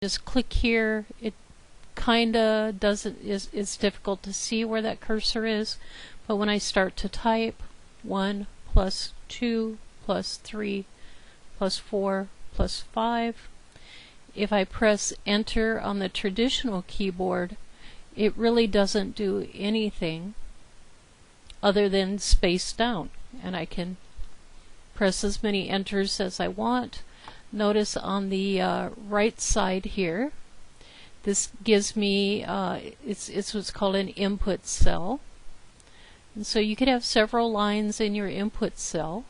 Just click here. It kinda doesn't, it's difficult to see where that cursor is, but when I start to type 1 plus 2 plus 3 plus 4 plus 5, if I press enter on the traditional keyboard, it really doesn't do anything other than space down, and I can press as many enters as I want. Notice on the right side here, this gives me, it's what's called an input cell. And so you could have several lines in your input cell,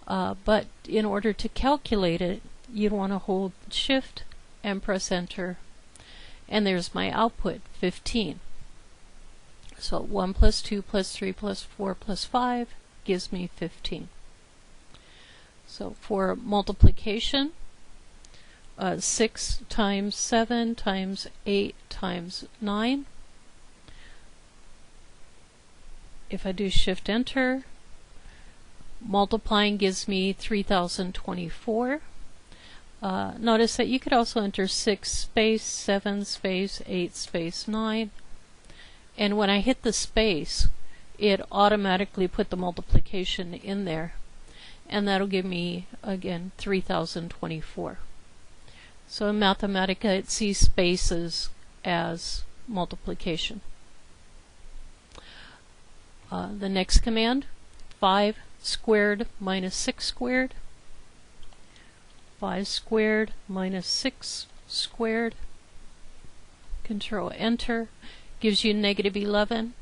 but in order to calculate it, you'd want to hold Shift and press enter. And there's my output, 15. So 1 plus 2 plus 3 plus 4 plus 5 gives me 15. So for multiplication, 6 times 7 times 8 times 9. If I do Shift Enter, multiplying gives me 3024. Notice that you could also enter 6 space 7 space 8 space 9. And when I hit the space, it automatically put the multiplication in there. And that'll give me, again, 3024. So in Mathematica, it sees spaces as multiplication. The next command, 5 squared minus 6 squared. 5 squared minus 6 squared. Control Enter. Gives you negative 11.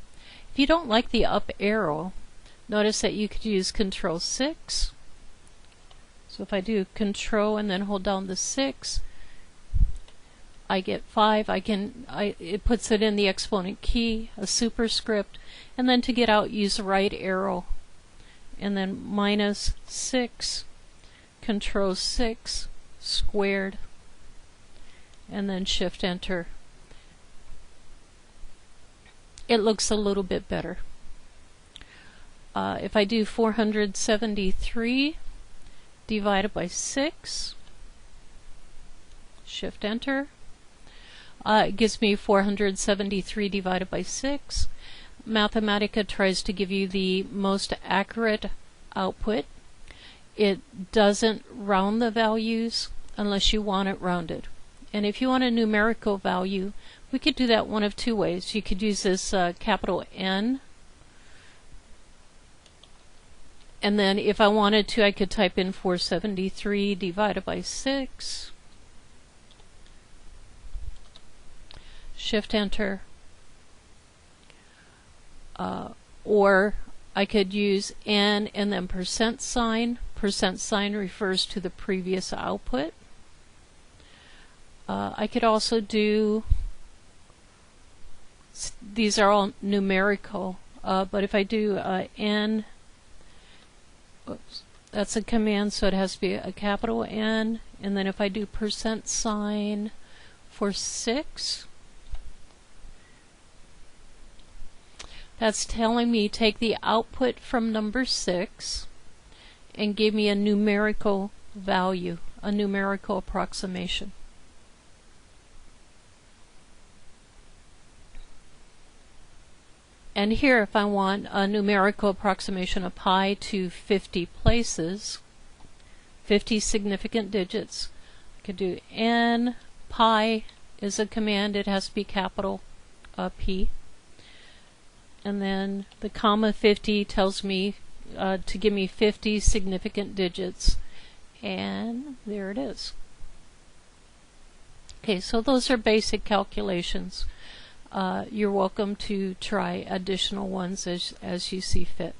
If you don't like the up arrow, notice that you could use Control 6. So if I do Control and then hold down the 6, I get 5. It puts it in the exponent key, a superscript, and then to get out, use the right arrow, and then minus 6, Control 6, squared, and then Shift Enter. It looks a little bit better. If I do 473 divided by 6, Shift Enter, it gives me 473 divided by 6. Mathematica tries to give you the most accurate output. It doesn't round the values unless you want it rounded. And if you want a numerical value, we could do that one of two ways. You could use this capital N, and then if I wanted to, I could type in 473 divided by 6, Shift Enter, or I could use N and then percent sign. Percent sign refers to the previous output. I could also do, these are all numerical, but if I do N, oops, that's a command, so it has to be a capital N, and then if I do percent sign for 6, that's telling me take the output from number 6 and give me a numerical value, a numerical approximation. And here, if I want a numerical approximation of pi to 50 places, 50 significant digits, I could do N. Pi is a command. It has to be capital P. And then the comma 50 tells me to give me 50 significant digits. And there it is. Okay, so those are basic calculations. You're welcome to try additional ones as you see fit.